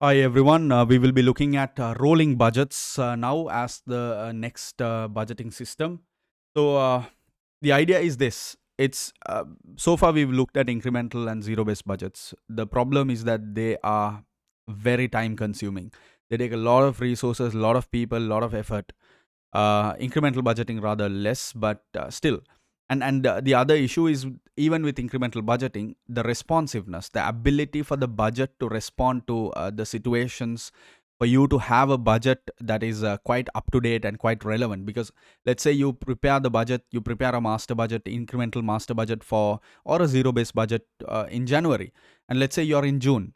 Hi everyone. We will be looking at rolling budgets now as the next budgeting system. So the idea is this: it's so far we've looked at incremental and zero-based budgets. The problem is that they are very time-consuming. They take a lot of resources, a lot of people, a lot of effort. Incremental budgeting rather less, but still. And the other issue is, even with incremental budgeting, the responsiveness, the ability for the budget to respond to the situations, for you to have a budget that is quite up to date and quite relevant. Because let's say you prepare the budget, you prepare a master budget, incremental master budget for, or a zero based budget in January, and let's say you're in June.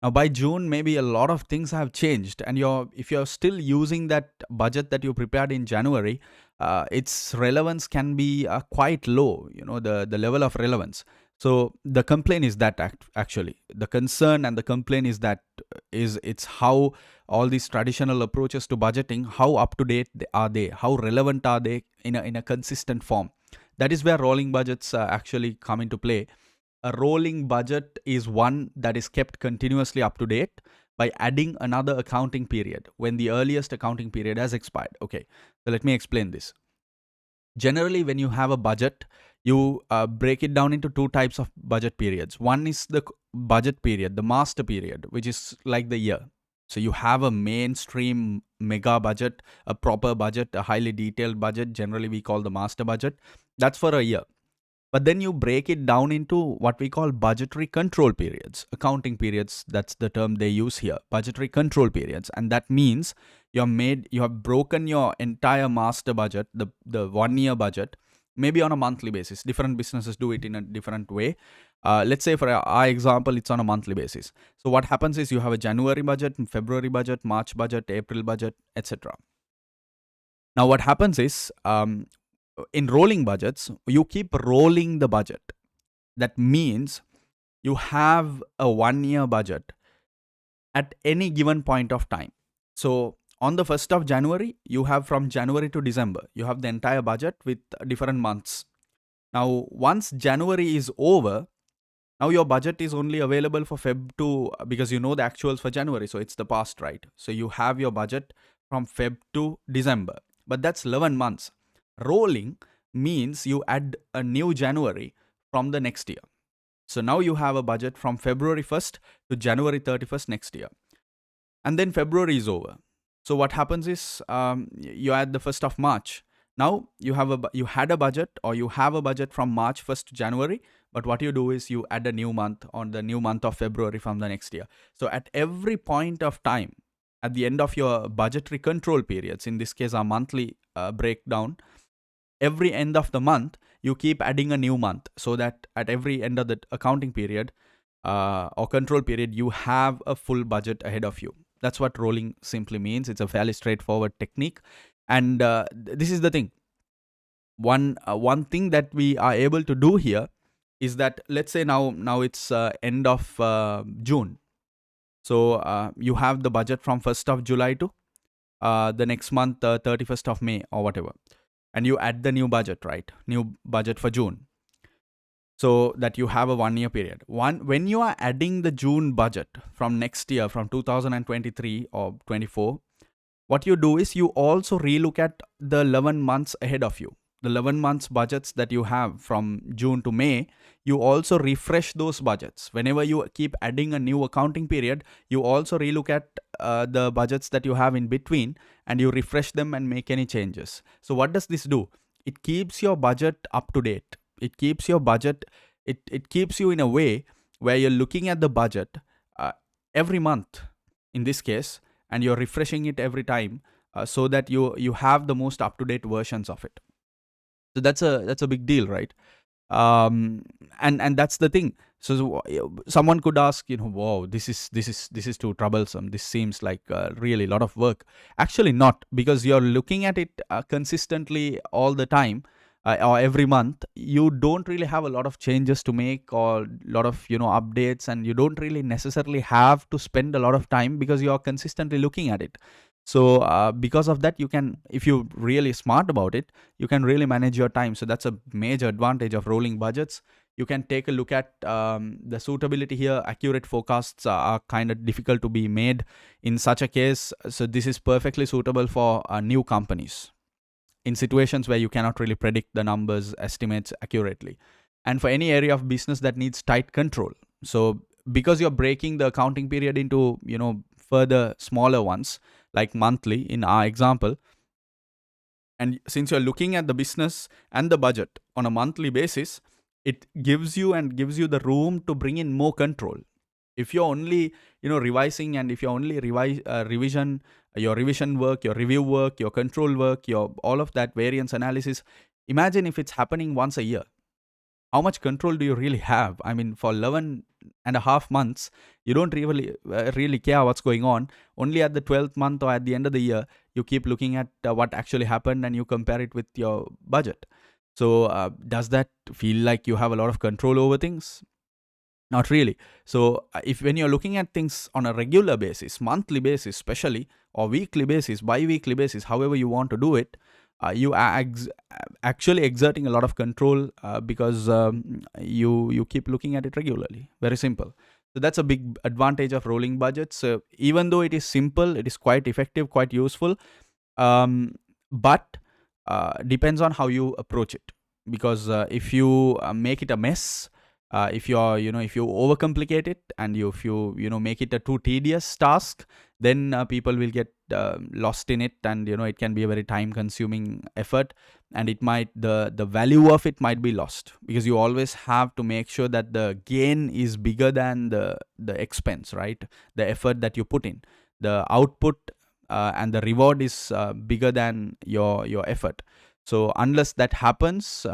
Now by June, maybe a lot of things have changed, and if you're still using that budget that you prepared in January, its relevance can be quite low. The level of relevance. So the complaint is that actually the concern and the complaint is that it's how all these traditional approaches to budgeting, how up to date are they, how relevant are they in a consistent form. That is where rolling budgets actually come into play. A rolling budget is one that is kept continuously up to date by adding another accounting period when the earliest accounting period has expired. Okay, so let me explain this. Generally, when you have a budget, you break it down into two types of budget periods. One is the budget period, the master period, which is like the year. So you have a mainstream mega budget, a proper budget, a highly detailed budget. Generally, we call the master budget. That's for a year. But then you break it down into what we call budgetary control periods, accounting periods. That's the term they use here, budgetary control periods. And that means you have broken your entire master budget, the 1 year budget, maybe on a monthly basis. Different businesses do it in a different way. Let's say for our example, it's on a monthly basis. So what happens is you have a January budget, February budget, March budget, April budget, etc. Now what happens is, in rolling budgets, you keep rolling the budget. That means you have a 1 year budget at any given point of time. So on the 1st of January, you have from January to December, you have the entire budget with different months. Now, once January is over, now your budget is only available for Feb to, because you know the actuals for January, so it's the past, right? So you have your budget from Feb to December, but that's 11 months. Rolling means you add a new January from the next year. So now you have a budget from February 1st to January 31st next year. And then February is over. So what happens is, you add the 1st of March. Now you had a budget, or you have a budget from March 1st to January, but what you do is you add a new month on the new month of February from the next year. So at every point of time, at the end of your budgetary control periods, in this case our monthly breakdown, every end of the month you keep adding a new month, so that at every end of the accounting period or control period, you have a full budget ahead of you. That's what rolling simply means. It's a fairly straightforward technique. And this is the thing. One thing that we are able to do here is that, let's say now it's end of June. So you have the budget from 1st of July to the next month, 31st of May or whatever. And you add the new budget, right? New budget for June. So that you have a 1 year period. When you are adding the June budget from next year, from 2023 or 24, what you do is you also relook at the 11 months ahead of you. The 11 months budgets that you have from June to May, you also refresh those budgets. Whenever you keep adding a new accounting period, you also relook at the budgets that you have in between, and you refresh them and make any changes. So what does this do? It keeps your budget up to date. It keeps your budget, it keeps you in a way where you're looking at the budget every month in this case, and you're refreshing it every time, so that you have the most up to date versions of it. So that's a big deal, right? And that's the thing. So someone could ask, wow, this is too troublesome. This seems like really a lot of work. Actually not, because you're looking at it consistently all the time, or every month. You don't really have a lot of changes to make, or a lot of updates, and you don't really necessarily have to spend a lot of time because you're consistently looking at it. So because of that, you can, if you're really smart about it, you can really manage your time. So that's a major advantage of rolling budgets. you can take a look at the suitability here. Accurate forecasts are kind of difficult to be made in such a case. So this is perfectly suitable for new companies in situations where you cannot really predict the numbers, estimates accurately. And for any area of business that needs tight control. So because you're breaking the accounting period into, further smaller ones, like monthly in our example, and since you're looking at the business and the budget on a monthly basis, it gives you the room to bring in more control. If you're only revising, and if you're only revision your revision work, your review work, your control work, your all of that variance analysis, imagine if it's happening once a year. How much control do you really have? I mean, for 11 and a half months, you don't really care what's going on. Only at the 12th month or at the end of the year, you keep looking at what actually happened and you compare it with your budget. So does that feel like you have a lot of control over things? Not really. So if when you're looking at things on a regular basis, monthly basis especially, or weekly basis, bi-weekly basis, however you want to do it, you are actually exerting a lot of control because you keep looking at it regularly. Very simple. So that's a big advantage of rolling budgets. Even though it is simple, it is quite effective, quite useful, but depends on how you approach it. Because if you make it a mess, if you overcomplicate it, and if you make it a too tedious task, then people will get lost in it, and it can be a very time consuming effort, and it might the value of it might be lost, because you always have to make sure that the gain is bigger than the expense, right? The effort that you put in, the output and the reward is bigger than your effort. So unless that happens,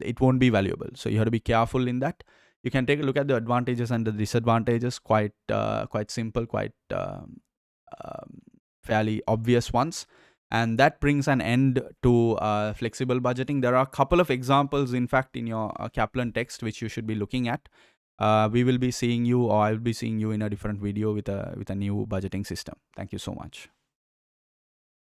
it won't be valuable. So you have to be careful in that. You can take a look at the advantages and the disadvantages, quite simple, quite fairly obvious ones. And that brings an end to flexible budgeting. There are a couple of examples, in fact, in your Kaplan text, which you should be looking at. We will be seeing you, or I will be seeing you in a different video with a new budgeting system. Thank you so much.